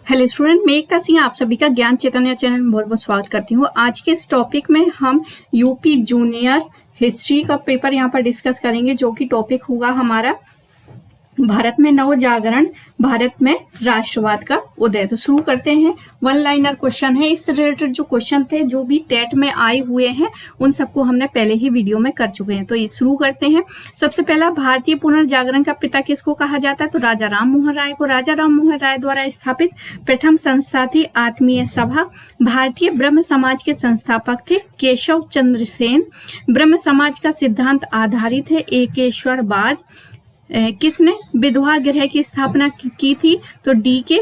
Hello student, मैं एकता सिंह आप सभी का ज्ञान चैतन्य चैनल में बहुत बहुत स्वागत करती हूँ। आज के इस टॉपिक में हम यूपी जूनियर हिस्ट्री का पेपर यहाँ पर डिस्कस करेंगे, जो कि टॉपिक होगा हमारा भारत में नव जागरण, भारत में राष्ट्रवाद का उदय। तो शुरू करते हैं। वन लाइनर क्वेश्चन है। इससे रिलेटेड जो क्वेश्चन थे जो भी टेट में आए हुए हैं उन सबको हमने पहले ही वीडियो में कर चुके हैं। तो ये शुरू करते हैं। सबसे पहला, भारतीय पुनर्जागरण का पिता किसको कहा जाता है? तो राजा राम मोहन राय को। राजा राम मोहन राय द्वारा स्थापित प्रथम संस्था थी आत्मीय सभा। भारतीय ब्रह्म समाज के संस्थापक थे केशव चंद्र सेन। ब्रह्म समाज का सिद्धांत आधारित है एकेश्वरवाद। किसने विधवा गृह की स्थापना की थी? तो डी.के.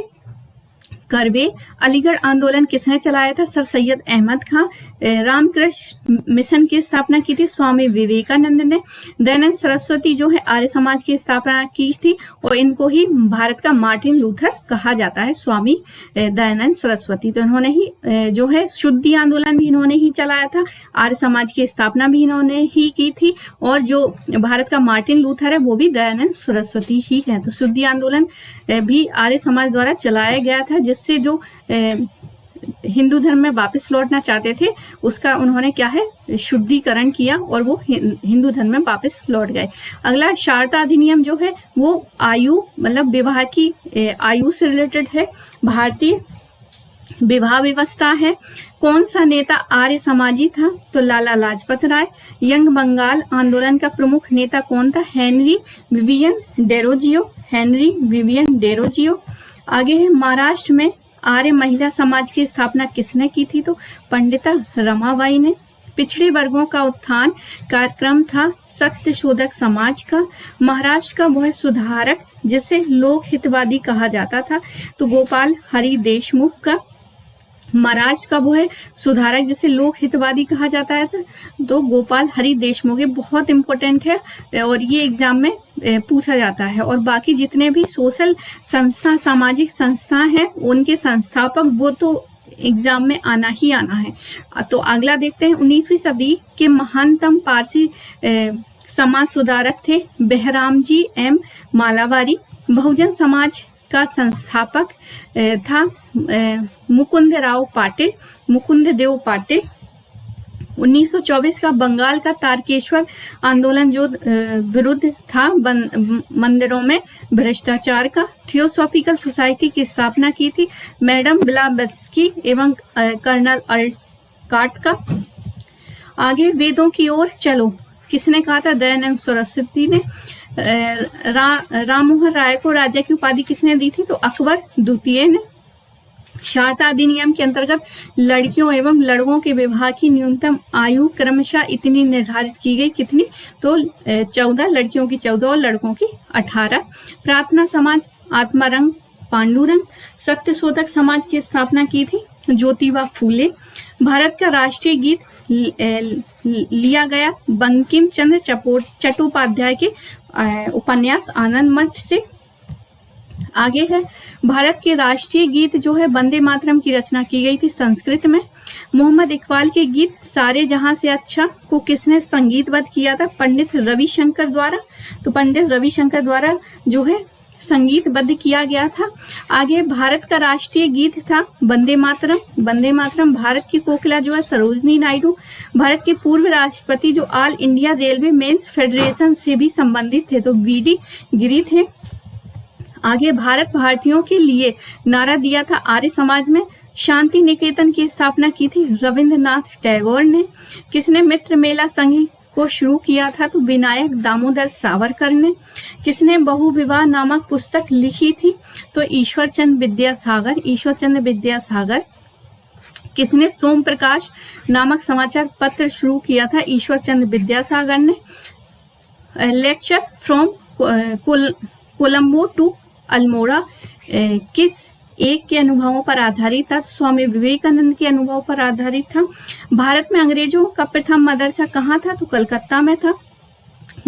कर्वे। अलीगढ़ आंदोलन किसने चलाया था? सर सैयद अहमद खां। रामकृष्ण मिशन की स्थापना की थी स्वामी विवेकानंद ने। दयानंद सरस्वती जो है आर्य समाज की स्थापना की थी और इनको ही भारत का मार्टिन लूथर कहा जाता है, स्वामी दयानंद सरस्वती। तो इन्होंने ही जो है शुद्धि आंदोलन भी इन्होंने ही चलाया था, आर्य समाज की स्थापना भी इन्होंने ही की थी और जो भारत का मार्टिन लूथर है वो भी दयानंद सरस्वती ही है। तो शुद्धि आंदोलन भी आर्य समाज द्वारा चलाया गया था, जिससे जो हिंदू धर्म में वापस लौटना चाहते थे उसका उन्होंने क्या है शुद्धिकरण किया और वो हिंदू धर्म में वापस लौट गए। अगला, शारदा अधिनियम जो है वो आयु मतलब विवाह की आयु से रिलेटेड है। भारतीय विवाह व्यवस्था है। कौन सा नेता आर्य समाजी था? तो लाला लाजपत राय। यंग बंगाल आंदोलन का प्रमुख नेता कौन था? Henry Vivian Derozio. Henry Vivian Derozio. आगे है, महाराष्ट्र में आर्य महिला समाज की स्थापना किसने की थी? तो पंडिता रमाबाई ने। पिछड़े वर्गों का उत्थान कार्यक्रम था सत्यशोधक समाज का। महाराष्ट्र का वह सुधारक जिसे लोक हितवादी कहा जाता था, तो गोपाल हरि देशमुख का। महाराष्ट्र का वो है सुधारक जिसे लोक हितवादी कहा जाता है तो गोपाल हरि देशमुख। ये बहुत इंपॉर्टेंट है और ये एग्जाम में पूछा जाता है। और बाकी जितने भी सोशल संस्था, सामाजिक संस्था हैं उनके संस्थापक वो तो एग्जाम में आना ही आना है। तो अगला देखते हैं। 19वीं सदी के महानतम पारसी समाज सुधारक थे बहरामजी एम मालावारी। बहुजन समाज का संस्थापक था मुकुंदराव पाटिल, मुकुंददेव पाटिल। 1924 का बंगाल का तारकेश्वर आंदोलन जो विरुद्ध था मंदिरों में भ्रष्टाचार का। थियोसॉफिकल सोसाइटी की स्थापना की थी मैडम ब्लावत्स्की एवं कर्नल अल्काट का। आगे, वेदों की ओर चलो किसने कहा था? दयानंद सरस्वती ने। राम मोहन राय को राजा की उपाधि किसने दी थी? तो अकबर द्वितीय ने। शारदा अधिनियम के अंतर्गत लड़कियों एवं लड़कों के विवाह की न्यूनतम आयु क्रमशः इतनी निर्धारित की गई, कितनी? तो 14, लड़कियों की 14 और लड़कों की 18। प्रार्थना समाज आत्मारंग पांडुरंग। सत्यशोधक समाज की स्थापना की थी ज्योतिबा फूले। भारत का राष्ट्रीय गीत लिया गया बंकिम चंद्र चट्टोपाध्याय के उपन्यास आनंद मठ से। आगे है, भारत के राष्ट्रीय गीत जो है वंदे मातरम की रचना की गई थी संस्कृत में। मोहम्मद इकबाल के गीत सारे जहां से अच्छा को किसने संगीतबद्ध किया था? पंडित रविशंकर द्वारा। तो पंडित रविशंकर द्वारा जो है संगीतबद्ध किया गया था। आगे, भारत का राष्ट्रीय गीत था वंदे मातरम। वंदे मातरम। भारत की कोकिला जो है सरोजनी नायडू। भारत के पूर्व राष्ट्रपति जो All India Railway Men's Federation से भी संबंधित थे तो वी.डी. गिरी थे। आगे, भारत भारतीयों के लिए नारा दिया था आर्य समाज में। शांति निकेतन की स्थापना की थी रविंद्रनाथ टैगोर ने। किसने मित्र मेला संघ को शुरू किया था? तो विनायक दामोदर सावरकर ने। किसने बहु विवाह नामक पुस्तक लिखी थी? तो ईश्वरचंद विद्यासागर। ईश्वरचंद विद्यासागर। किसने सोम प्रकाश नामक समाचार पत्र शुरू किया था? ईश्वरचंद विद्यासागर ने। Lecture from Colombo to Almora किस एक के अनुभवों पर आधारित था? स्वामी विवेकानंद के अनुभव पर आधारित था। भारत में अंग्रेजों का प्रथम मदरसा कहाँ था? तो कलकत्ता में था।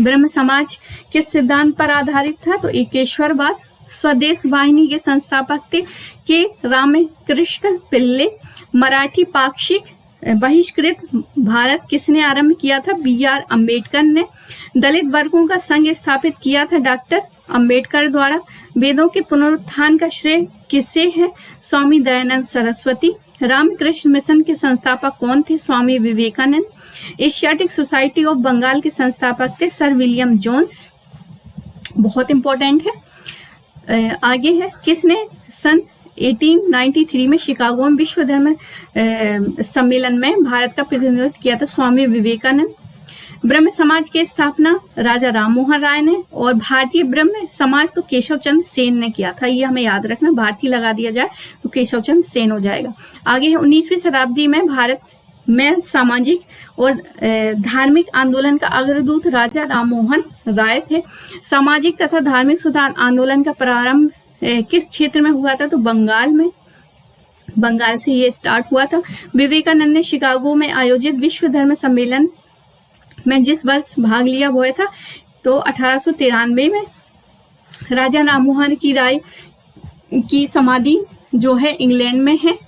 ब्रह्म समाज किस सिद्धांत पर आधारित था? तो एकेश्वरवाद। स्वदेश वाहिनी के संस्थापक थे के रामकृष्ण पिल्ले। मराठी पाक्षिक बहिष्कृत भारत किसने आरंभ किया था? बी.आर. अम्बेडकर ने। दलित वर्गों का संघ स्थापित किया था डॉक्टर अंबेडकर द्वारा। वेदों के पुनरुत्थान का श्रेय किसे है? स्वामी दयानंद सरस्वती। रामकृष्ण मिशन के संस्थापक कौन थे? Swami Vivekananda. Asiatic Society of Bengal के संस्थापक थे सर विलियम जोन्स, बहुत इंपॉर्टेंट है। आगे है, किसने सन 1893 में शिकागो में विश्व धर्म सम्मेलन में भारत का प्रतिनिधित्व किया था? स्वामी विवेकानंद। ब्रह्म समाज की स्थापना राजा राममोहन राय ने, और भारतीय ब्रह्म समाज तो केशव चंद्र सेन ने किया था। ये हमें याद रखना, भारतीय लगा दिया जाए तो केशव चंद्र सेन हो जाएगा। आगे है, 19वीं शताब्दी में भारत में सामाजिक और धार्मिक आंदोलन का अग्रदूत राजा राममोहन राय थे। सामाजिक तथा धार्मिक सुधार आंदोलन का प्रारंभ किस क्षेत्र में हुआ था? तो बंगाल में, बंगाल से ये स्टार्ट हुआ था। विवेकानंद ने शिकागो में आयोजित विश्व धर्म सम्मेलन में जिस वर्ष भाग लिया वो था तो 1893 में। राजा राममोहन की राय की समाधि जो है इंग्लैंड में है,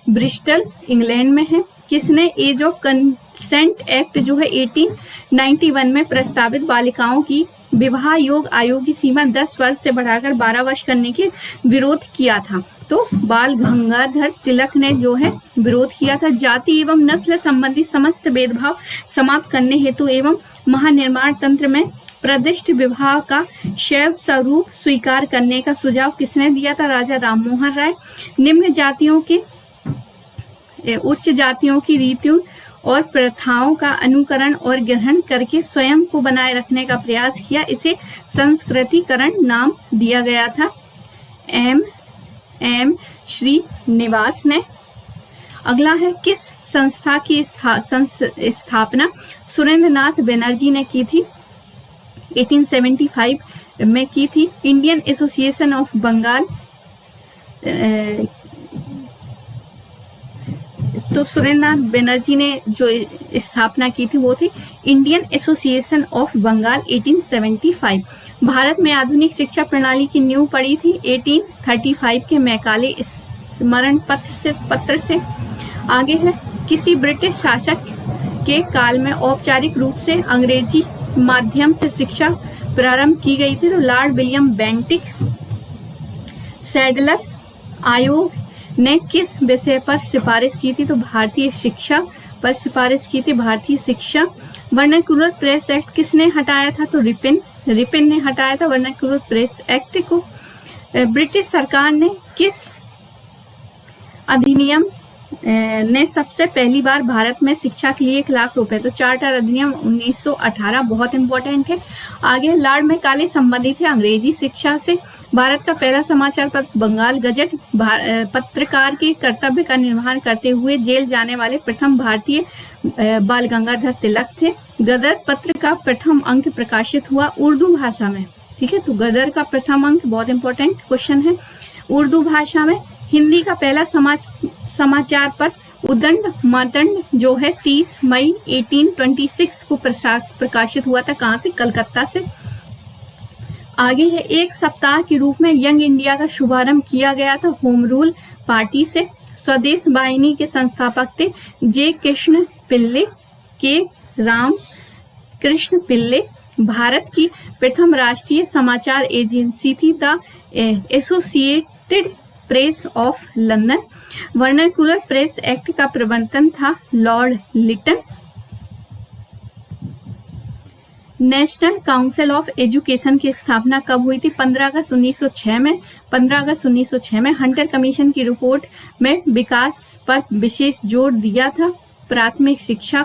ब्रिस्टल इंग्लैंड में है। किसने एज ऑफ कंसेंट एक्ट जो है 1891 में प्रस्तावित बालिकाओं की विवाह योग आयु की सीमा 10 वर्ष से बढ़ाकर 12 वर्ष करने के विरोध किया था? तो बाल गंगाधर तिलक ने जो है विरोध किया था। जाति एवं नस्ल संबंधी समस्त भेदभाव समाप्त करने हेतु एवं महानिर्माण तंत्र में प्रदिष्ट विवाह का शैव स्वरूप स्वीकार करने का सुझाव किसने दिया था? राजा राममोहन राय। निम्न जातियों के उच्च जातियों की रीतियों और प्रथाओं का अनुकरण और ग्रहण करके स्वयं को बनाए रखने का प्रयास किया, इसे संस्कृतिकरण नाम दिया गया था। एम श्रीनिवास ने। अगला है, किस संस्था की स्थापना सुरेंद्रनाथ बनर्जी ने की थी? 1875 में की थी। इंडियन एसोसिएशन ऑफ बंगाल, तो सुरेंद्रनाथ बनर्जी ने जो स्थापना की थी वो थी Indian Association of Bengal 1875। Bharat में आधुनिक शिक्षा प्रणाली की नींव पड़ी थी 1835 के मैकाले स्मरण पत्र से। आगे है, किसी ब्रिटिश शासक के काल में औपचारिक रूप से अंग्रेजी माध्यम से शिक्षा प्रारंभ की गई थी? तो लॉर्ड विलियम बेंटिक। सैडलर आयोग ने किस विषय पर सिफारिश की थी? तो भारतीय शिक्षा पर सिफारिश की थी, भारतीय शिक्षा। वर्नाक्युलर प्रेस एक्ट किसने हटाया था? तो रिपिन ने हटाया था वर्नाक्युलर प्रेस एक्ट को। ब्रिटिश सरकार ने किस अधिनियम ने सबसे पहली बार भारत में शिक्षा के लिए 1 लाख रुपए? तो चार्टर अधिनियम 1918, बहुत इंपॉर्टेंट है। आगे, लॉर्ड मैकाले संबंधित है अंग्रेजी शिक्षा से। भारत का पहला समाचार पत्र बंगाल गजट पत्रकार के कर्तव्य का निर्वहन करते हुए जेल जाने वाले प्रथम भारतीय बाल गंगाधर तिलक थे। गदर पत्र का प्रथम अंक प्रकाशित हुआ उर्दू भाषा में, ठीक है। तो गदर का प्रथम अंक बहुत इंपॉर्टेंट क्वेश्चन है, उर्दू भाषा में। हिंदी का पहला समाचार पत्र उदंड मातंड जो है 30 मई 1826 को प्रकाशित हुआ था। कहाँ से? कलकत्ता से। आगे है, एक सप्ताह के रूप में यंग इंडिया का शुभारंभ किया गया था होम रूल पार्टी से। स्वदेश वाहिनी के संस्थापक थे जे कृष्ण पिल्ले, के राम कृष्ण पिल्ले। भारत की प्रथम राष्ट्रीय समाचार एजेंसी थी the Associated Press of London. Vernacular press act का प्रवर्तन था Lord Lytton. National Council of Education की स्थापना कब हुई थी? 15 अगस्त 1906 में। 15 अगस्त 1906 में हंटर कमीशन की रिपोर्ट में विकास पर विशेष जोर दिया था, प्राथमिक शिक्षा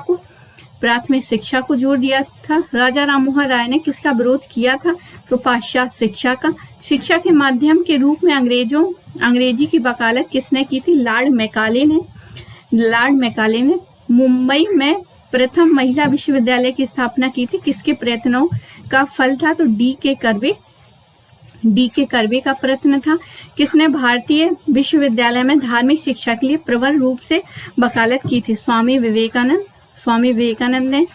को जोर दिया था। राजा राममोहन राय ने किसका विरोध किया था? तो पाश्चात्य शिक्षा का। शिक्षा के माध्यम के रूप में अंग्रेजी की वकालत किसने की थी? लॉर्ड मैकाले ने। मुंबई में प्रथम महिला विश्वविद्यालय की स्थापना की थी, किसके प्रयत्नों का फल था? तो डी के कर्वे का प्रयत्न था। किसने भारतीय विश्वविद्यालय में धार्मिक शिक्षा के लिए प्रबल रूप से वकालत की थी? स्वामी विवेकानंद ने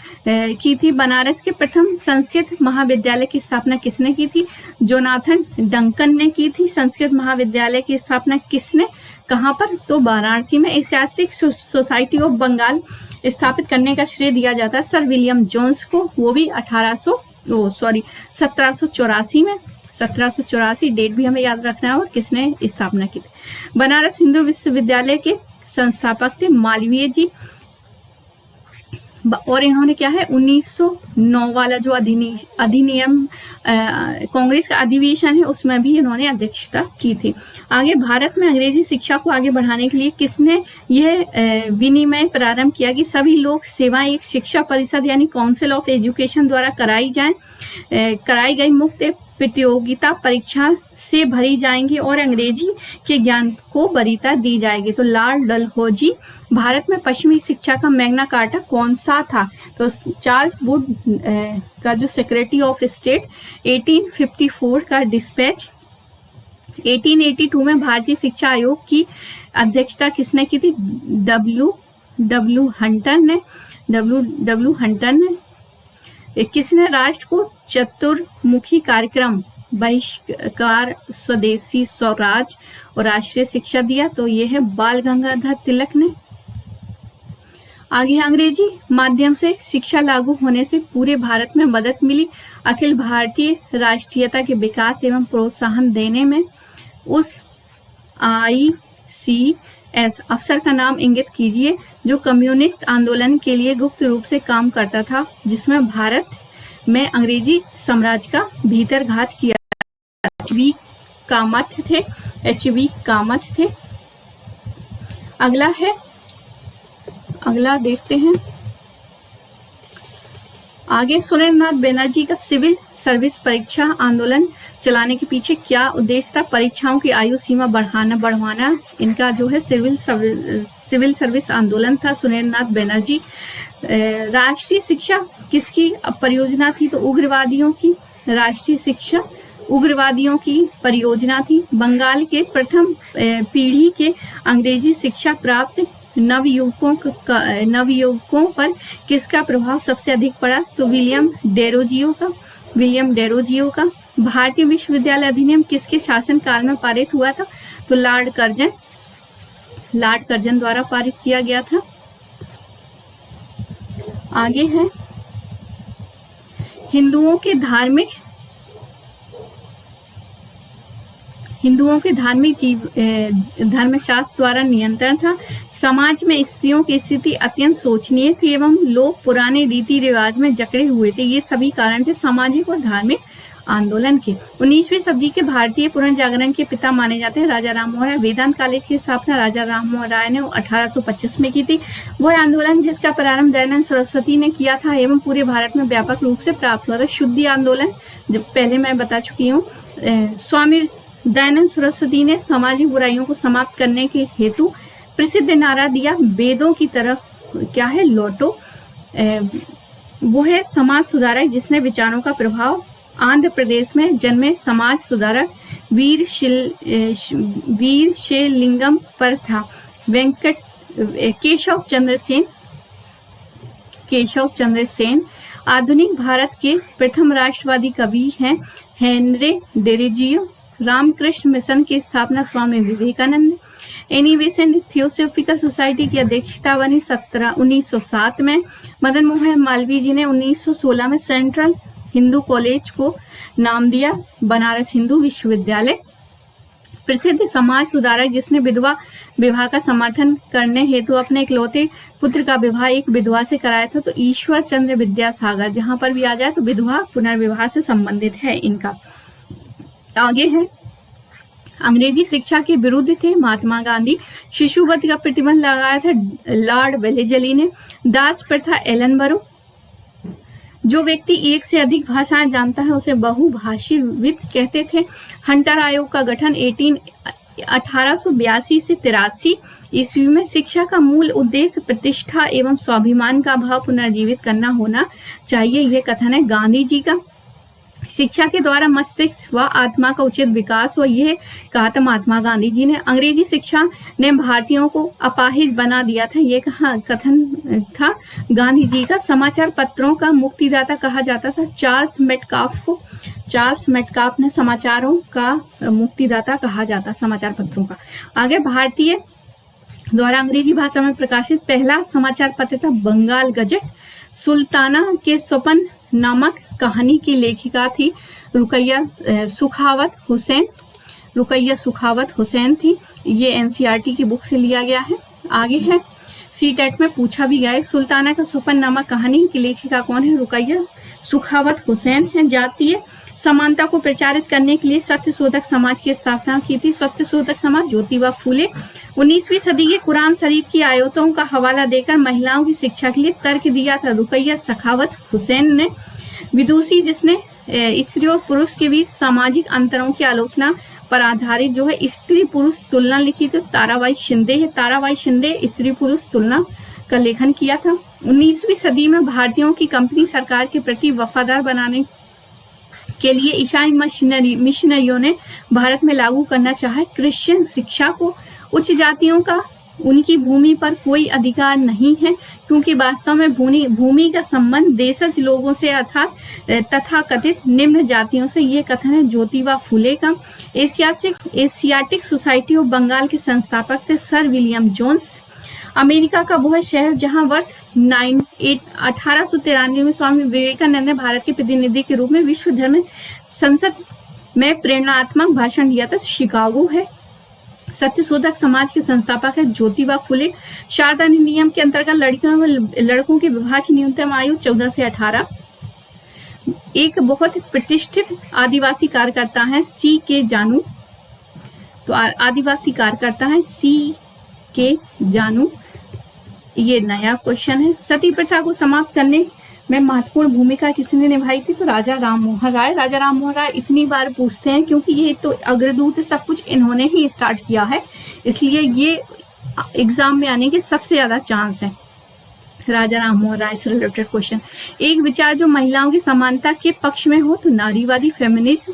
की थी। बनारस के प्रथम संस्कृत महाविद्यालय की स्थापना किसने की थी? जोनाथन डंकन ने की थी। संस्कृत महाविद्यालय की स्थापना किसने, कहाँ पर? तो वाराणसी में। एशियाटिक सोसाइटी ऑफ बंगाल स्थापित करने का श्रेय दिया जाता है सर विलियम जोन्स को, वो भी 1784 में। 1784 डेट भी हमें याद रखना है, और किसने स्थापना की थी। बनारस हिंदू विश्वविद्यालय के संस्थापक थे मालवीय जी, और इन्होंने क्या है 1909 वाला जो अधिनियम कांग्रेस का अधिवेशन है उसमें भी इन्होंने अध्यक्षता की थी। आगे भारत में अंग्रेजी शिक्षा को आगे बढ़ाने के लिए किसने यह विनिमय प्रारंभ किया कि सभी लोक सेवाएं एक शिक्षा परिषद यानी काउंसिल ऑफ एजुकेशन द्वारा कराई गई मुक्त प्रतियोगिता परीक्षा से भरी जाएंगी और अंग्रेजी के ज्ञान को वरीयता दी जाएगी। तो लॉर्ड डलहौजी। भारत में पश्चिमी शिक्षा का मैग्ना कार्टा कौन सा था? तो चार्ल्स वुड का जो सेक्रेटरी ऑफ स्टेट 1854 का डिस्पैच। 1882 में भारतीय शिक्षा आयोग की अध्यक्षता किसने की थी? डब्ल्यू हंटर ने। किसने राष्ट्र को चतुर्मुखी कार्यक्रम बहिष्कार, स्वदेशी, स्वराज और राष्ट्रीय शिक्षा दिया? तो यह है बाल गंगाधर तिलक ने। आगे अंग्रेजी माध्यम से शिक्षा लागू होने से पूरे भारत में मदद मिली। अखिल भारतीय राष्ट्रीयता के विकास एवं प्रोत्साहन देने में उस ICS अफसर का नाम इंगित कीजिए जो कम्युनिस्ट आंदोलन के लिए गुप्त रूप से काम करता था, जिसमें भारत में अंग्रेजी साम्राज्य का भीतरघात किया। HV कामत थे। अगला देखते हैं। आगे सुरेंद्रनाथ बैनर्जी का सिविल सर्विस परीक्षा आंदोलन चलाने के पीछे क्या उद्देश्य था? परीक्षाओं की आयु सीमा बढ़वाना इनका जो है सिविल सर्विस आंदोलन था। सुरेंद्रनाथ बैनर्जी। राष्ट्रीय शिक्षा किसकी परियोजना थी? तो उग्रवादियों की। राष्ट्रीय शिक्षा उग्रवादियों की परियोजना थी। बंगाल के प्रथम पीढ़ी के अंग्रेजी शिक्षा प्राप्त नवयुवकों पर किसका प्रभाव सबसे अधिक पड़ा? तो विलियम डेरोजियो का। भारतीय विश्वविद्यालय अधिनियम किसके शासन काल में पारित हुआ था? तो लॉर्ड कर्जन द्वारा पारित किया गया था। आगे है हिंदुओं के धर्मशास्त्र द्वारा नियंत्रण था। समाज में स्त्रियों की स्थिति अत्यंत शोचनीय थी एवं लोग पुराने रीति रिवाज में जकड़े हुए थे। ये सभी कारण थे सामाजिक और धार्मिक आंदोलन के। 19वीं सदी के भारतीय पुनर्जागरण के पिता माने जाते हैं राजा राममोहन राय। वेदांत कॉलेज की स्थापना राजा राममोहन राय ने 1825 में की थी। वह आंदोलन जिसका प्रारंभ दयानंद सरस्वती ने किया था एवं पूरे भारत में व्यापक रूप से प्राप्त हुआ था। शुद्धि आंदोलन जब पहले मैं बता चुकी हूँ। स्वामी दयानंद सरस्वती ने सामाजिक बुराइयों को समाप्त करने के हेतु प्रसिद्ध नारा दिया, वेदों की तरफ क्या है लौटो। वो है समाज सुधारक जिसने विचारों का प्रभाव आंध्र प्रदेश में जन्मे समाज सुधारक वीर शेलिंगम पर था। केशव चंद्र सेन आधुनिक भारत के प्रथम राष्ट्रवादी कवि हैं। Henry Derozio. रामकृष्ण मिशन की स्थापना Swami Vivekananda. Annie Besant Theosophical Society की अध्यक्षता बनी 1907 में। मदन मोहन मालवीय जी ने 1916 में सेंट्रल हिंदू कॉलेज को नाम दिया बनारस हिंदू विश्वविद्यालय। प्रसिद्ध समाज सुधारक जिसने विधवा विवाह का समर्थन करने हेतु अपने इकलौते पुत्र का विवाह एक विधवा से कराया था, तो ईश्वर चंद्र विद्यासागर। जहां पर भी आ जाए तो विधवा पुनर्विवाह से संबंधित है इनका। आगे है अंग्रेजी शिक्षा के विरुद्ध थे महात्मा गांधी। शिशुवध का प्रतिबंध लगाया था लॉर्ड वेलेजली ने। दास प्रथा एलनबरो। जो व्यक्ति एक से अधिक भाषाएं जानता है उसे बहुभाषीविद कहते थे। हंटर आयोग का गठन 1882 से 83 ईस्वी में। शिक्षा का मूल उद्देश्य प्रतिष्ठा एवं स्वाभिमान का भाव पुनर्जीवित करना होना चाहिए, यह कथन है गांधी जी का। शिक्षा के द्वारा मस्तिष्क व आत्मा का उचित विकास हो, यह कहा था महात्मा गांधी जी ने। अंग्रेजी शिक्षा ने भारतीयों को अपाहिज बना दिया था, यह कथन था गांधी जी का। समाचार पत्रों का मुक्तिदाता कहा जाता था चार्ल्स मेटकाफ को। चार्ल्स मेटकाफ ने समाचारों का मुक्तिदाता कहा जाता समाचार पत्रों का। आगे भारतीय द्वारा अंग्रेजी भाषा में प्रकाशित पहला समाचार पत्र था बंगाल गजट। सुल्ताना के स्वपन नामक कहानी की लेखिका थी रुकैया सुखावत हुसैन थी। ये एनसीईआरटी की बुक से लिया गया है। आगे है, सीटेट में पूछा भी गया है, सुल्ताना का सुपन नामक कहानी की लेखिका कौन है? रुकैया सुखावत हुसैन है। जातीय समानता को प्रचारित करने के लिए सत्यशोधक समाज की स्थापना की थी। सत्यशोधक समाज ज्योतिबा फूले। 19वीं सदी के कुरान शरीफ की आयतों का हवाला देकर महिलाओं की शिक्षा के लिए तर्क दिया था रुकैया सखावत हुसैन ने। विदुषी जिसने स्त्री और पुरुष के बीच सामाजिक अंतरों की आलोचना पर आधारित जो है स्त्री पुरुष तुलना लिखी तो ताराबाई शिंदे है। ताराबाई शिंदे स्त्री पुरुष तुलना का लेखन किया था। 19वीं सदी में भारतीयों की कंपनी सरकार के प्रति वफादार बनाने के लिए ईसाई मिशनरियों ने भारत में लागू करना चाहा क्रिश्चियन शिक्षा को। उच्च जातियों का उनकी भूमि पर कोई अधिकार नहीं है, क्योंकि वास्तव में भूमि का संबंध देशज लोगों से अर्थात तथाकथित निम्न जातियों से। ये कथन है ज्योतिबा फूले का। एशियाटिक सोसाइटी ऑफ बंगाल के संस्थापक थे सर विलियम जोन्स। अमेरिका का वह शहर जहां वर्ष 1893 में स्वामी विवेकानंद ने भारत के प्रतिनिधि के रूप में विश्व धर्म संसद में प्रेरणात्मक भाषण दिया था, शिकागो है। सत्यशोधक समाज के संस्थापक है ज्योतिबा फूले। शारदा नियम के अंतर्गत लड़कियों व लड़कों के विवाह की न्यूनतम आयु 14 से 18। एक बहुत प्रतिष्ठित आदिवासी कार्यकर्ता है सी के जानू। तो आदिवासी कार्यकर्ता है सी के जानू। ये नया क्वेश्चन है। सती प्रथा को समाप्त करने में महत्वपूर्ण भूमिका किसने निभाई थी? तो राजा राम मोहन राय। राजा राम मोहन राय इतनी बार पूछते हैं क्योंकि ये तो अग्रदूत सब कुछ इन्होंने ही स्टार्ट किया है, इसलिए ये एग्जाम में आने के सबसे ज्यादा चांस है। राजा राम मोहन राय से रिलेटेड क्वेश्चन। एक विचार जो महिलाओं की समानता के पक्ष में हो तो नारीवादी फेमिनिज्म।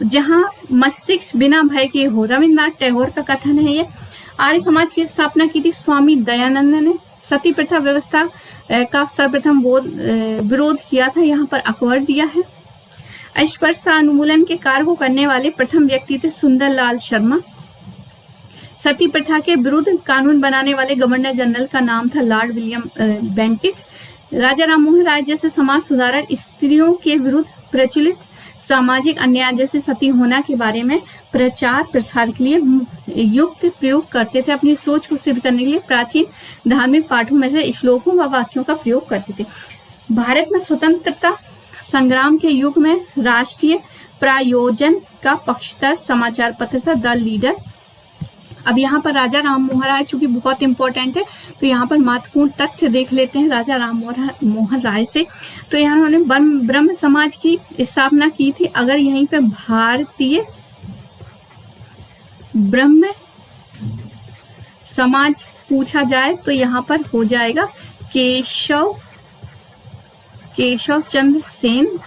जहां मस्तिष्क बिना भय के हो, रविन्द्रनाथ टैगोर का कथन है ये। आर्य समाज की स्थापना की थी स्वामी दयानंद ने। सती प्रथा व्यवस्था का सर्वप्रथम विरोध किया था, यहाँ पर अकबर दिया है। अस्पृश्यता उन्मूलन के कार्य को करने वाले प्रथम व्यक्ति थे सुंदरलाल शर्मा। सती प्रथा के विरुद्ध कानून बनाने वाले गवर्नर जनरल का नाम था लॉर्ड विलियम बेंटिक। राजा राम मोहन राय जैसे समाज सुधारक स्त्रियों के विरुद्ध प्रचलित सामाजिक अन्याय जैसे सती होना के बारे में प्रचार प्रसार के लिए युक्त प्रयोग करते थे। अपनी सोच को सिद्ध करने के लिए प्राचीन धार्मिक पाठों में से श्लोकों व वाक्यों का प्रयोग करते थे। भारत में स्वतंत्रता संग्राम के युग में राष्ट्रीय प्रायोजन का पक्षधर समाचार पत्र था द लीडर। अब यहाँ पर राजा राम मोहन राय चूंकि बहुत इंपॉर्टेंट है, तो यहाँ पर महत्वपूर्ण तथ्य देख लेते हैं राजा राम मोहन राय से। तो यहाँ उन्होंने ब्रह्म समाज की स्थापना की थी। अगर यहीं पे भारतीय ब्रह्म समाज पूछा जाए तो यहाँ पर हो जाएगा केशव चंद्र सेन।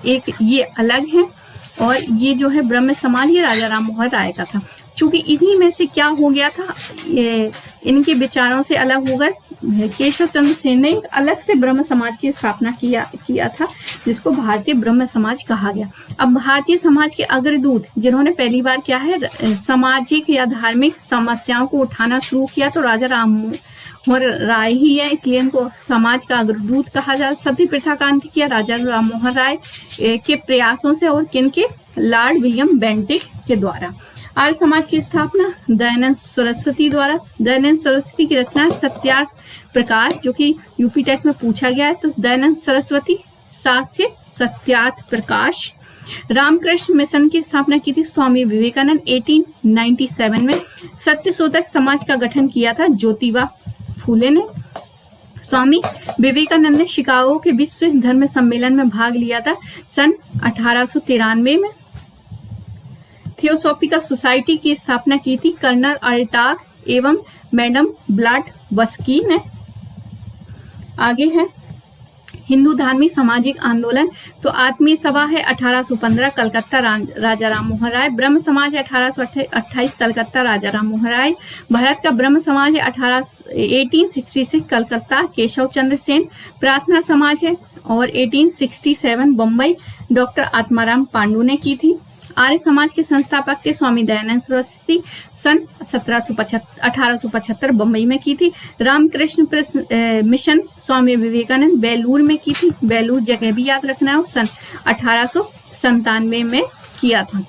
एक ये अलग है और ये जो है ब्रह्म समाज ये राजा राम मोहन राय का था। चूंकि इन्हीं में से क्या हो गया था, इनके विचारों से अलग होकर केशव चंद्र सेन ने एक अलग से ब्रह्म समाज की स्थापना किया था, जिसको भारतीय ब्रह्म समाज कहा गया। अब भारतीय समाज के अग्रदूत जिन्होंने पहली बार क्या है सामाजिक या धार्मिक समस्याओं को उठाना शुरू किया तो राजा राम मोहन राय ही है, इसलिए इनको समाज का अग्रदूत कहा जाता। सती प्रथा का अंत किया राजा राम मोहन राय के प्रयासों से और किनके? लॉर्ड विलियम बेंटिक के द्वारा। आर्य समाज की स्थापना दयानंद सरस्वती द्वारा। दयानंद सरस्वती की रचना सत्यार्थ प्रकाश, जो कि यूपी टेट में पूछा गया है। तो दयानंद सरस्वती सास्य सत्यार्थ प्रकाश। रामकृष्ण मिशन की स्थापना की थी स्वामी विवेकानंद 1897 में। सत्यशोधक समाज का गठन किया था ज्योतिबा फूले ने। स्वामी विवेकानंद ने शिकागो के विश्व धर्म सम्मेलन में भाग लिया था सन 1893 में। थियोसॉफिकल सोसाइटी की स्थापना की थी कर्नल अल्टाग एवं मैडम ब्लॉडवस्की ने। आगे है हिंदू धार्मिक सामाजिक आंदोलन। तो आत्मीय सभा है 1815 कलकत्ता राजा राम मोहन राय। ब्रह्म समाज है 1828 कलकत्ता राजा राम मोहन राय। भारत का ब्रह्म समाज है 1866 कलकत्ता केशव चंद्र सेन। प्रार्थना समाज है और 1867 बम्बई डॉक्टर आत्माराम पांडु ने की थी। आर्य समाज के संस्थापक थे स्वामी दयानंद सरस्वती, सन 1875 बम्बई में की थी। रामकृष्ण मिशन स्वामी विवेकानंद बेलूर में की थी, बेलूर जगह भी याद रखना है, सन 1897 में किया था।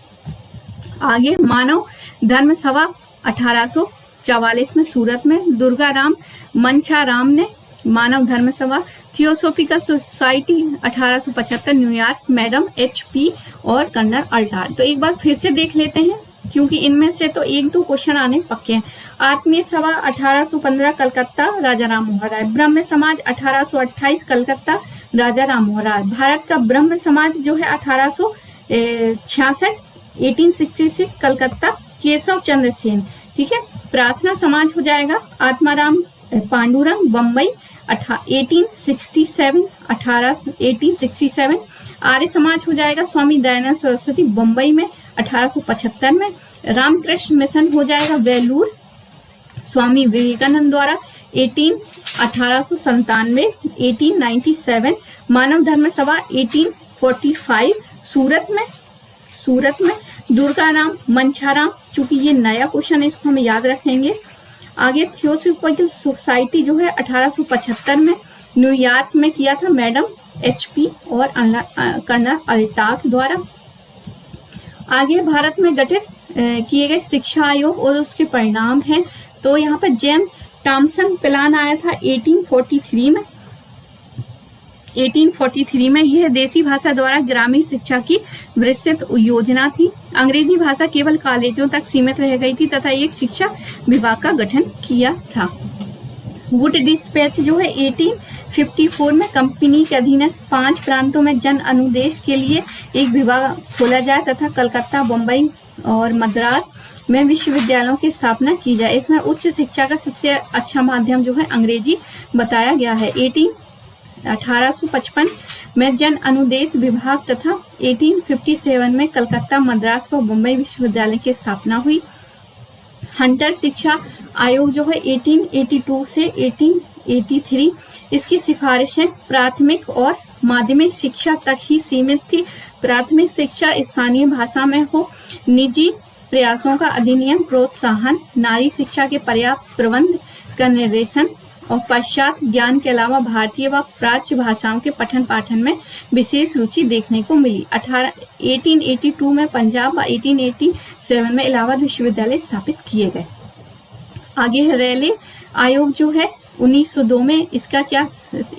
आगे मानव धर्म सभा 1844 में सूरत में, दुर्गा राम मंछाराम ने मानव धर्म सभा। Theosophical society 1875 New York, madam HP और कर्नल अल्टार। तो एक बार फिर से देख लेते हैं क्योंकि इनमें से तो एक दो क्वेश्चन आने पक्के हैं। आत्मीय सभा 1815 कलकत्ता, राजा राम मोहन राय। ब्रह्म समाज 1828 कलकत्ता, राजा राम मोहन राय। भारत का ब्रह्म समाज जो है 1866 कलकत्ता, केशव चंद्र सेन। ठीक है, प्रार्थना समाज हो जाएगा आत्माराम पांडुरंग, बम्बई 1867। आर्य समाज हो जाएगा स्वामी दयानंद सरस्वती, बम्बई में 1875 में। रामकृष्ण मिशन हो जाएगा वेलूर, स्वामी विवेकानंद द्वारा 1897। मानव धर्म सभा 1845 सूरत में। दुर्गा राम मंछाराम, चूंकि ये नया क्वेश्चन है इसको हम याद रखेंगे। आगे थियोसोफिकल सोसाइटी जो है 1875 में न्यूयॉर्क में किया था, मैडम HP और कर्नल अल्टाक द्वारा। आगे भारत में गठित किए गए शिक्षा आयोग और उसके परिणाम हैं। तो यहाँ पर जेम्स टॉमसन प्लान आया था 1843 में। यह देसी भाषा द्वारा ग्रामीण शिक्षा की विस्तृत योजना थी। अंग्रेजी भाषा केवल कॉलेजों तक सीमित रह गई थी तथा एक शिक्षा विभाग का गठन किया था। वुड डिस्पैच जो है 1854 में कंपनी के अधीन 5 प्रांतों में जन अनुदेश के लिए एक विभाग खोला जाए तथा कलकत्ता, बम्बई और मद्रास में विश्वविद्यालयों की स्थापना की जाए। इसमें उच्च शिक्षा का सबसे अच्छा माध्यम जो है अंग्रेजी बताया गया है। 1855 में जन अनुदेश विभाग तथा 1857 में कलकत्ता, मद्रास व बम्बई विश्वविद्यालय की स्थापना हुई। हंटर शिक्षा आयोग जो है 1882 से 1883, इसकी सिफारिशें प्राथमिक और माध्यमिक शिक्षा तक ही सीमित थी। प्राथमिक शिक्षा स्थानीय भाषा में हो, निजी प्रयासों का अधिनियम प्रोत्साहन, नारी शिक्षा के पर्याप्त प्रबंध का निर्देशन और पाश्चात्य ज्ञान के अलावा भारतीय व प्राच्य भाषाओं के पठन पाठन में विशेष रुचि देखने को मिली। 1882 में पंजाब व 1887 में इलाहाबाद विश्वविद्यालय स्थापित किए गए। आगे रेले आयोग जो है 1902 में,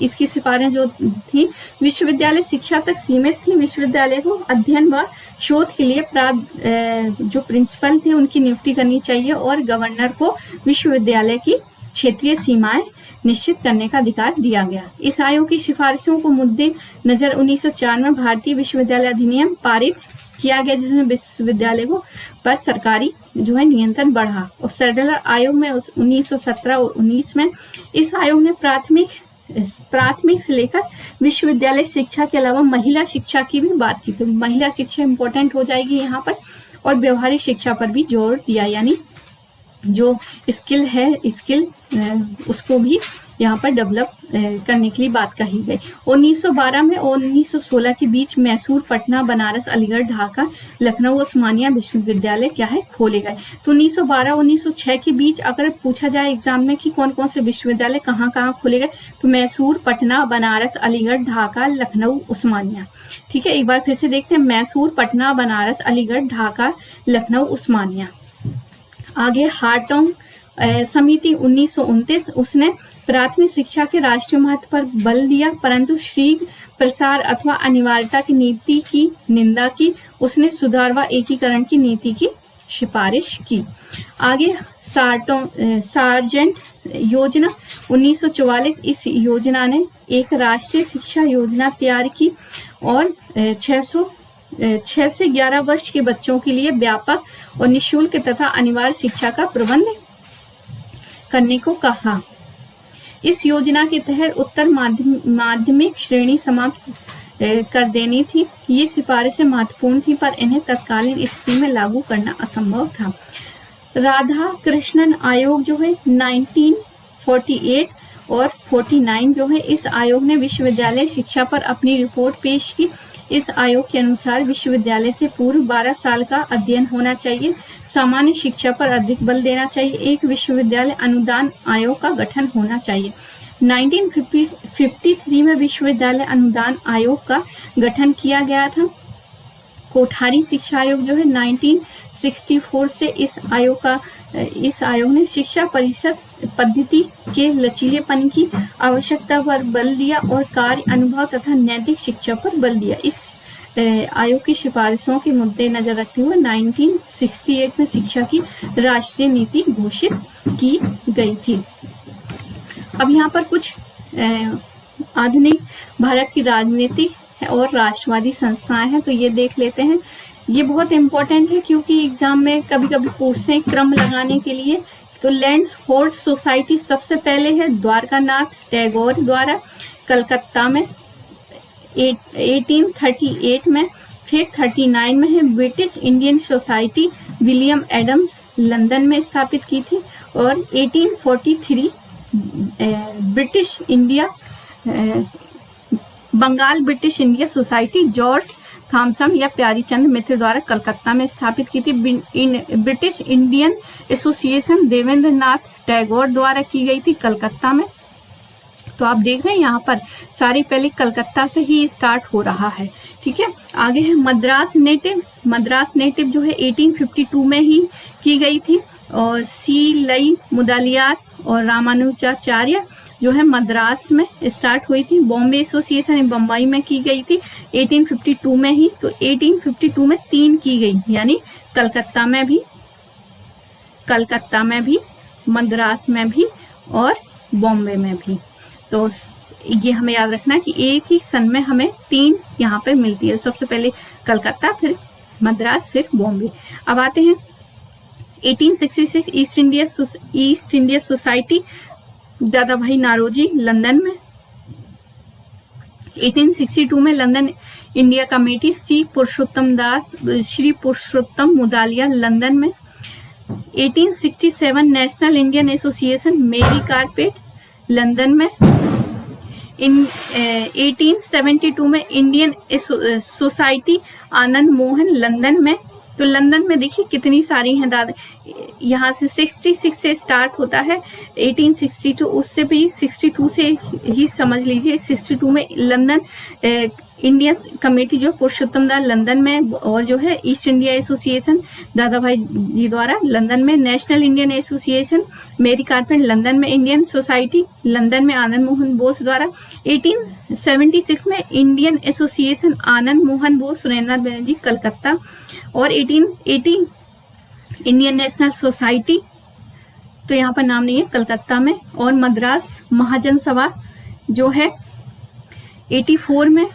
इसकी सिफारिश जो थी विश्वविद्यालय शिक्षा तक सीमित थी। विश्वविद्यालय को अध्ययन व शोध के लिए जो प्रिंसिपल थे उनकी नियुक्ति करनी चाहिए और गवर्नर को विश्वविद्यालय की क्षेत्रीय सीमाएं निश्चित करने का अधिकार दिया गया। इस आयोग की सिफारिशों को मुद्दे नजर 1904 में भारतीय विश्वविद्यालय अधिनियम पारित किया गया, जिसमें विश्वविद्यालय को पर सरकारी जो है नियंत्रण बढ़ा। और सैडलर आयोग में 1917 और 19 में इस आयोग ने प्राथमिक से लेकर विश्वविद्यालय शिक्षा के अलावा महिला शिक्षा की भी बात की। तो महिला शिक्षा इंपॉर्टेंट हो जाएगी यहाँ पर, और व्यवहारिक शिक्षा पर भी जोर दिया, यानी जो स्किल उसको भी यहाँ पर डेवलप करने के लिए बात कही गई। 1912 में और 1916 के बीच मैसूर, पटना, बनारस, अलीगढ़, ढाका, लखनऊ, उस्मानिया विश्वविद्यालय क्या है खोले गए। तो 1912 और 1906 के बीच अगर पूछा जाए एग्जाम में कि कौन कौन से विश्वविद्यालय कहाँ कहाँ खोले गए, तो मैसूर, पटना, बनारस, अलीगढ़, ढाका, लखनऊ, उस्मानिया। ठीक है, एक बार फिर से देखते हैं, मैसूर, पटना, बनारस, अलीगढ़, ढाका, लखनऊ, उस्मानिया। आगे हार्टोंग समिति 1929, उसने प्राथमिक शिक्षा के राष्ट्रीय महत्व पर बल दिया, परंतु शीघ्र प्रसार अथवा अनिवार्यता की नीति की निंदा की। उसने सुधार व एकीकरण की नीति की सिफारिश की। आगे सार्जेंट योजना 1944, इस योजना ने एक राष्ट्रीय शिक्षा योजना तैयार की और 6 से 11 वर्ष के बच्चों के लिए व्यापक और निःशुल्क तथा अनिवार्य शिक्षा का प्रबंध करने को कहा। इस योजना के तहत उत्तर माध्यमिक श्रेणी समाप्त कर देनी थी। ये सिफारिशें महत्वपूर्ण थी, पर इन्हें तत्कालीन स्थिति में लागू करना असंभव था। राधा कृष्णन आयोग जो है 1948, और 49 जो है, इस आयोग ने विश्वविद्यालय शिक्षा पर अपनी रिपोर्ट पेश की। इस आयोग के अनुसार विश्वविद्यालय से पूर्व 12 साल का अध्ययन होना चाहिए, सामान्य शिक्षा पर अधिक बल देना चाहिए, एक विश्वविद्यालय अनुदान आयोग का गठन होना चाहिए। 1953 में विश्वविद्यालय अनुदान आयोग का गठन किया गया था। कोठारी शिक्षा आयोग जो है 1964 से इस आयोग ने शिक्षा परिषद पद्धति के लचीलेपन की आवश्यकता पर बल दिया और कार्य अनुभव तथा नैतिक शिक्षा पर बल दिया। इस आयोग की सिफारिशों के मद्देनजर रखते हुए 1968 में शिक्षा की राष्ट्रीय नीति घोषित की गई थी। अब यहाँ पर कुछ आधुनिक भारत की राजनीतिक और राष्ट्रवादी संस्थाएं हैं, तो ये देख लेते हैं। ये बहुत इंपॉर्टेंट है क्योंकि एग्जाम में कभी कभी पूछते हैं क्रम लगाने के लिए। तो लैंड्स फोर्स सोसाइटी सबसे पहले है द्वारकानाथ टैगोर द्वारा कलकत्ता में 1838 में, फिर 39 में है British Indian Society William Adams London में स्थापित की थी, और 1843 British India Bengal British India Society George Thompson या प्यारीचंद मित्र द्वारा कलकत्ता में स्थापित की थी। British Indian Association Devendra Nath Tagore द्वारा की गई थी कलकत्ता में। तो आप देख रहे हैं यहाँ पर सारे पहले कलकत्ता से ही स्टार्ट हो रहा है, ठीक है। आगे है मद्रास नेटिव। मद्रास नेटिव जो है 1852 में ही की गई थी, और सी लई मुदलियार और रामानुजाचार्य जो है मद्रास में स्टार्ट हुई थी। बॉम्बे एसोसिएशन बम्बई में की गई थी 1852 में ही। तो 1852 में 3 की गई, यानी कलकत्ता में भी, मद्रास में भी और बॉम्बे में भी। तो ये हमें याद रखना है कि एक ही सन में हमें 3 यहाँ पे मिलती है। सबसे पहले कलकत्ता, फिर मद्रास, फिर बॉम्बे। अब आते हैं 1866 ईस्ट इंडिया सोसाइटी दादा भाई नारोजी लंदन में। 1862 में लंदन इंडिया कमेटी श्री पुरुषोत्तम मुदालिया लंदन में। 1867 नेशनल इंडियन एसोसिएशन मेरी कार्पेट लंदन में। 1872 में Indian society Anand Mohan London में। तो लंदन में देखिए कितनी सारी हैं दादा, यहाँ से 66 से स्टार्ट होता है 1862, उससे भी 62 से ही समझ लीजिए। 62 में लंदन इंडिया कमेटी जो पुरुषोत्तम दास लंदन में, और जो है ईस्ट इंडिया एसोसिएशन दादा भाई जी द्वारा लंदन में। नेशनल इंडियन एसोसिएशन मेरी कार्पेट लंदन में। इंडियन सोसाइटी लंदन में आनंद मोहन बोस द्वारा। 1876 में इंडियन एसोसिएशन आनंद मोहन बोस सुरेंद्रनाथ बनर्जी कलकत्ता। और 1880 इंडियन नेशनल सोसाइटी, तो यहाँ पर नाम नहीं है, कलकत्ता में। और मद्रास महाजन सभा जो है 84 में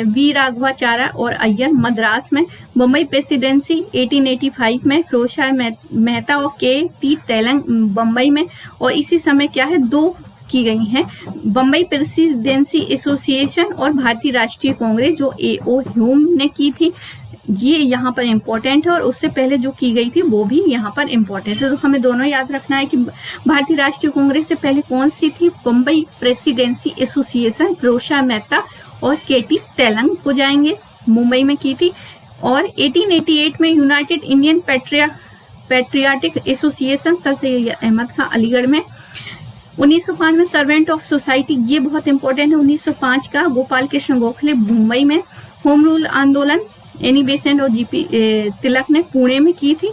वी राघवाचार्य और अय्यर मद्रास में। मुंबई प्रेसिडेंसी 1885 में फिरोजशाह मेहता और के.टी. तेलंग बम्बई में। और इसी समय क्या है, 2 की गई हैं, बम्बई प्रेसिडेंसी एसोसिएशन और भारतीय राष्ट्रीय कांग्रेस जो A.O. ह्यूम ने की थी, ये यहाँ पर इम्पोर्टेंट है। और उससे पहले जो की गई थी वो भी यहाँ पर इम्पोर्टेंट है। तो हमें दोनों याद रखना है कि भारतीय राष्ट्रीय कांग्रेस से पहले कौन सी थी, बम्बई प्रेसिडेंसी एसोसिएशन फिरोजशाह मेहता और के.टी. तेलंग हो जाएंगे, मुंबई में की थी। और 1888 में United Indian Patriotic Association Sir Syed Ahmad Khan Aligarh में। 1905 में सर्वेंट ऑफ सोसाइटी, ये बहुत इंपॉर्टेंट है, 1905 का गोपाल कृष्ण गोखले मुंबई में। होम रूल आंदोलन एनी बेसेंट और जीपी तिलक ने पुणे में की थी।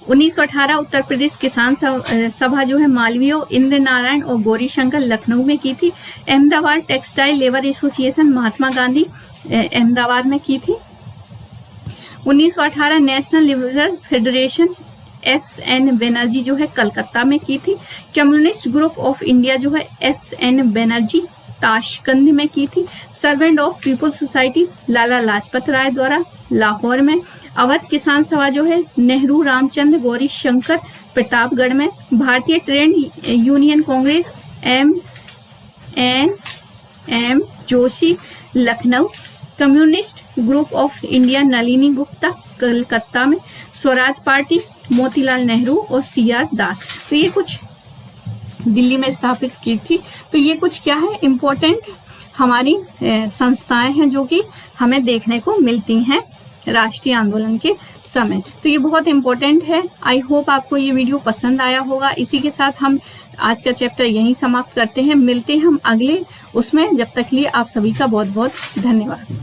1918 उत्तर प्रदेश किसान सभा जो है मालवीय, इंद्र नारायण और गौरी शंकर लखनऊ में की थी। Ahmedabad textile labour association Mahatma Gandhi Ahmedabad में की थी। 1918 national liberal federation S.N. Banerjee जो है कलकत्ता में की थी। कम्युनिस्ट ग्रुप ऑफ इंडिया जो है S.N. बनर्जी ताशकंद में की थी। Servant of people society Lala Lajpat Rai द्वारा लाहौर में। अवध किसान सभा जो है नेहरू रामचंद्र गौरी शंकर प्रतापगढ़ में। भारतीय trade union Congress M. Joshi Lucknow. Communist group of India Nalini Gupta Calcutta में। स्वराज पार्टी मोतीलाल नेहरू और C.R. दास। तो ये कुछ दिल्ली में स्थापित की थी। तो ये कुछ क्या है, इम्पोर्टेंट हमारी संस्थाएं हैं जो कि हमें देखने को मिलती हैं राष्ट्रीय आंदोलन के समय। तो ये बहुत इम्पोर्टेंट है। आई होप आपको ये वीडियो पसंद आया होगा। इसी के साथ हम आज का चैप्टर यहीं समाप्त करते हैं। मिलते हैं हम अगले उसमें। जब तक लिए आप सभी का बहुत बहुत धन्यवाद।